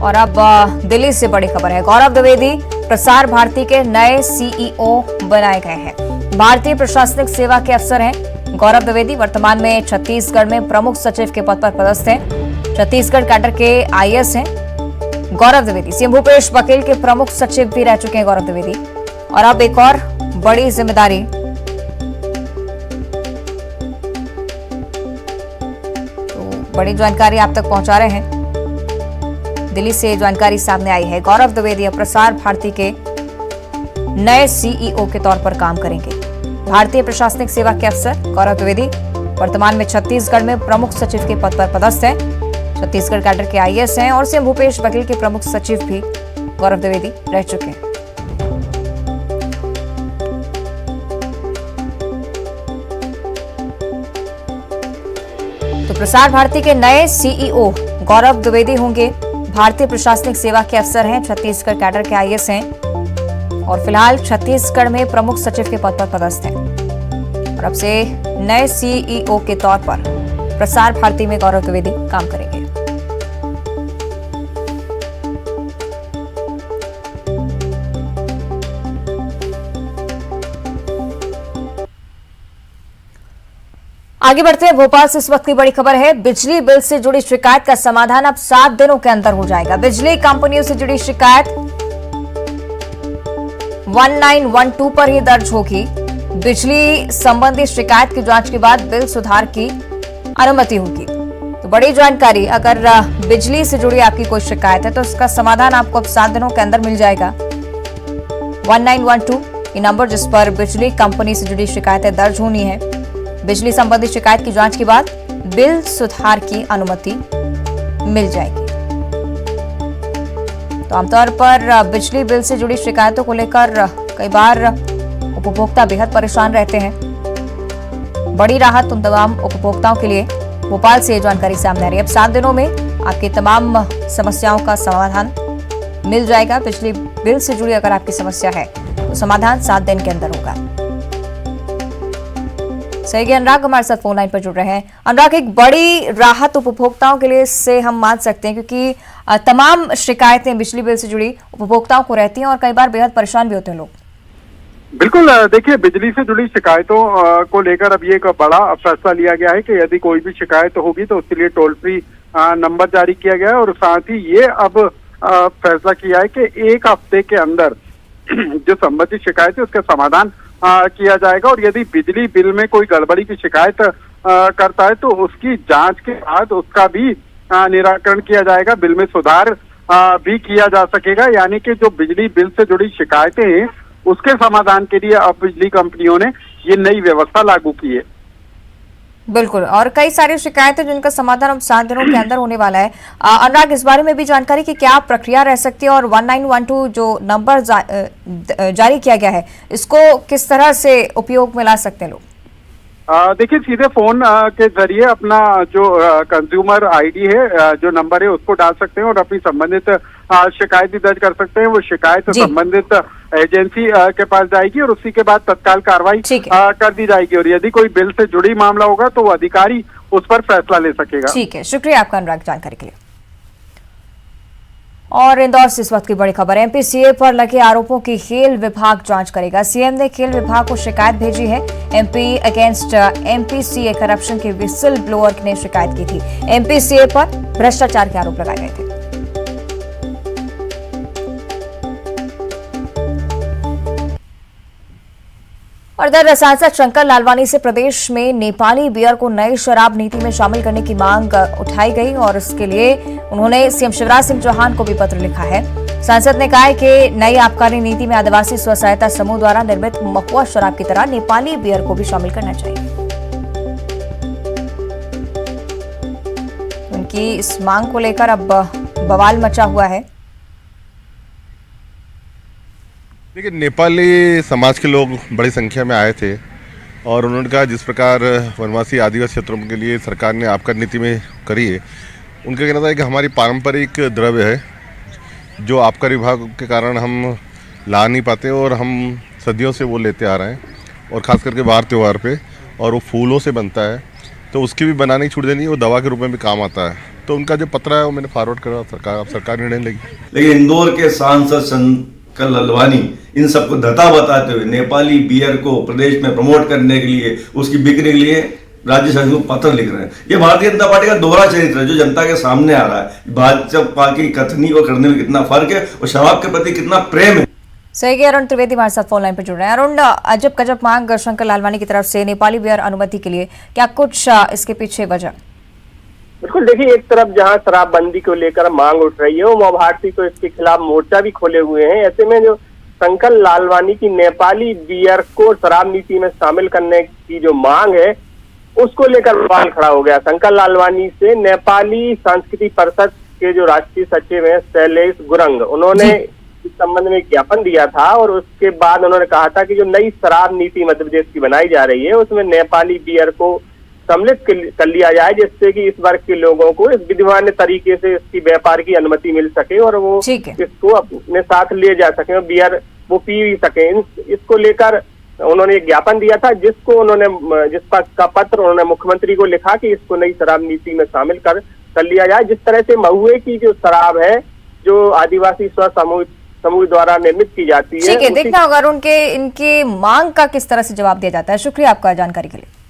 और अब दिल्ली से बड़ी खबर है। गौरव द्विवेदी प्रसार भारती के नए सीईओ बनाए गए हैं। भारतीय प्रशासनिक सेवा के अफसर हैं गौरव द्विवेदी। वर्तमान में छत्तीसगढ़ में प्रमुख सचिव के पद पर पदस्थ हैं। छत्तीसगढ़ कैडर के आईएएस हैं गौरव द्विवेदी। सीएम भूपेश बघेल के प्रमुख सचिव भी रह चुके हैं गौरव द्विवेदी। और अब एक और बड़ी जिम्मेदारी, तो बड़ी जानकारी आप तक पहुंचा रहे हैं। दिल्ली से जानकारी सामने आई है। गौरव द्विवेदी अब प्रसार भारती के नए सीईओ के तौर पर काम करेंगे। भारतीय प्रशासनिक सेवा के अफसर गौरव द्विवेदी वर्तमान में छत्तीसगढ़ में प्रमुख सचिव के पद पर पदस्थ हैं। छत्तीसगढ़ कैडर के आईएएस हैं और सीएम भूपेश बघेल के प्रमुख सचिव भी गौरव द्विवेदी रह चुके हैं। तो प्रसार भारती के नए सीईओ गौरव द्विवेदी होंगे। भारतीय प्रशासनिक सेवा के अफसर हैं, छत्तीसगढ़ कैडर के आईएएस हैं और फिलहाल छत्तीसगढ़ में प्रमुख सचिव के पद पर पदस्थ हैं। और अब से नए सीईओ के तौर पर प्रसार भारती में गौरव द्विवेदी काम करेंगे। आगे बढ़ते हैं। भोपाल से इस वक्त की बड़ी खबर है। बिजली बिल से जुड़ी शिकायत का समाधान अब 7 दिनों के अंदर हो जाएगा। बिजली कंपनियों से जुड़ी शिकायत 1912 पर ही दर्ज होगी। बिजली संबंधी शिकायत की जांच के बाद बिल सुधार की अनुमति होगी। तो बड़ी जानकारी, अगर बिजली से जुड़ी आपकी कोई शिकायत है तो उसका समाधान आपको अब 7 दिनों के अंदर मिल जाएगा। 1912 ये नंबर जिस पर बिजली कंपनी से जुड़ी शिकायतें दर्ज होनी है। बिजली संबंधी शिकायत की जांच के बाद बिल सुधार की अनुमति मिल जाएगी। तो आमतौर पर बिजली बिल से जुड़ी शिकायतों को लेकर कई बार उपभोक्ता बेहद परेशान रहते हैं। बड़ी राहत उन तमाम उपभोक्ताओं के लिए भोपाल से जानकारी सामने आ रही है। अब 7 दिनों में आपकी तमाम समस्याओं का समाधान मिल जाएगा। बिजली बिल से जुड़ी अगर आपकी समस्या है तो समाधान 7 दिन के अंदर होगा। सही, अनुराग हमारे साथ फोन लाइन पर जुड़ रहे हैं। अनुराग, एक बड़ी राहत उपभोक्ताओं के लिए से हम मान सकते हैं, क्योंकि तमाम शिकायतें बिजली बिल से जुड़ी उपभोक्ताओं को रहती हैं और कई बार बेहद परेशान भी होते हैं लोग। बिल्कुल, देखिए, बिजली से जुड़ी शिकायतों को लेकर अब ये एक बड़ा फैसला लिया गया है कि यदि कोई भी शिकायत होगी तो उसके लिए टोल फ्री नंबर जारी किया गया है। और साथ ही ये अब फैसला किया है कि 1 हफ्ते के अंदर जो संबंधित शिकायत है उसका समाधान किया जाएगा। और यदि बिजली बिल में कोई गड़बड़ी की शिकायत करता है तो उसकी जांच के बाद उसका भी निराकरण किया जाएगा। बिल में सुधार भी किया जा सकेगा। यानी कि जो बिजली बिल से जुड़ी शिकायतें हैं उसके समाधान के लिए अब बिजली कंपनियों ने ये नई व्यवस्था लागू की है। बिल्कुल, और कई सारी शिकायतें जिनका समाधान अब 7 दिनों के अंदर होने वाला है। अनुराग, इस बारे में भी जानकारी कि क्या प्रक्रिया रह सकती है और 1912 जो नंबर जारी किया गया है इसको किस तरह से उपयोग में ला सकते हैं लोग? देखिए, सीधे फोन के जरिए अपना जो कंज्यूमर आईडी है, जो नंबर है, उसको डाल सकते हैं और अपनी संबंधित शिकायत भी दर्ज कर सकते हैं। वो शिकायत संबंधित एजेंसी के पास जाएगी और उसी के बाद तत्काल कार्रवाई कर दी जाएगी। और यदि कोई बिल से जुड़ी मामला होगा तो वो अधिकारी उस पर फैसला ले सकेगा। ठीक है, शुक्रिया आपका अनुराग जानकारी के लिए। और इंदौर से इस वक्त की बड़ी खबर है। एमपी-सीए पर लगे आरोपों की खेल विभाग जांच करेगा। सीएम ने खेल विभाग को शिकायत भेजी है। एमपी अगेंस्ट एमपी-सीए करप्शन के विसल ब्लोअर ने शिकायत की थी। एमपी-सीए पर भ्रष्टाचार के आरोप लगाए गए थे। और इधर सांसद शंकर लालवानी से प्रदेश में नेपाली बियर को नई शराब नीति में शामिल करने की मांग उठाई गई और इसके लिए उन्होंने सीएम शिवराज सिंह चौहान को भी पत्र लिखा है। सांसद ने कहा है कि नई आबकारी नीति में आदिवासी स्व सहायता समूह द्वारा निर्मित महुआ शराब की तरह नेपाली बियर को भी शामिल करना चाहिए। उनकी इस मांग को लेकर अब बवाल मचा हुआ है। देखिए, नेपाली समाज के लोग बड़ी संख्या में आए थे और उन्होंने कहा जिस प्रकार वनवासी आदिवासी क्षेत्रों के लिए सरकार ने आबकारी नीति में करी है, उनका कहना था कि हमारी पारंपरिक द्रव्य है जो आबकारी विभाग के कारण हम ला नहीं पाते और हम सदियों से वो लेते आ रहे हैं और ख़ास करके बाहर त्यौहार पे, और वो फूलों से बनता है तो उसकी भी बनाने की छूट देनी, वो दवा के रूप में भी काम आता है। तो उनका जो पत्र है वो मैंने फॉरवर्ड करा सरकार निर्णय लेगी। लेकिन इंदौर के सांसद शंकर लालवानी इन सबको धता बताते हुए नेपाली बियर को प्रदेश में प्रमोट करने के लिए, उसकी बिक्री के लिए राज्य शासन को पत्र लिख रहे हैं। ये भारतीय जनता पार्टी का दोहरा चरित्र है जो जनता के सामने आ रहा है। भाजपा की कथनी और करने में कितना फर्क है और शराब के प्रति कितना प्रेम है। सही है। अरुण त्रिवेदी हमारे साथ फोन लाइन पर जुड़ रहे हैं। अरुण, अजब गजब मांग शंकर लालवानी की तरफ से नेपाली बियर अनुमति के लिए, क्या कुछ इसके पीछे वजह? बिल्कुल, देखिए, एक तरफ जहां शराबबंदी को लेकर मांग उठ रही है, वो उमा भारती तो इसके खिलाफ मोर्चा भी खोले हुए हैं। ऐसे में जो शंकर लालवानी की नेपाली बियर को शराब नीति में शामिल करने की जो मांग है, उसको लेकर सवाल खड़ा हो गया। शंकर लालवानी से नेपाली सांस्कृतिक परिषद के जो राष्ट्रीय सचिव हैं शैलेश गुरंग, उन्होंने इस संबंध में ज्ञापन दिया था और उसके बाद उन्होंने कहा था कि जो नई शराब नीति मध्य प्रदेश की बनाई जा रही है, उसमें नेपाली बियर को सम्मिलित कर लिया जाए, जिससे कि इस वर्ग के लोगों को इस विधिमान्य तरीके से इसकी व्यापार की अनुमति मिल सके और वो इसको अपने साथ ले जा सके और बियर वो पी भी सके। इसको लेकर उन्होंने एक ज्ञापन दिया था, जिसका पत्र उन्होंने मुख्यमंत्री को लिखा कि इसको नई शराब नीति में शामिल कर लिया जाए। जिस तरह से महुए की जो शराब है, जो आदिवासी स्व समूह द्वारा निर्मित की जाती है, ठीक है, देखना होगा उनके इनके मांग का किस तरह से जवाब दिया जाता है। शुक्रिया आपका जानकारी के लिए।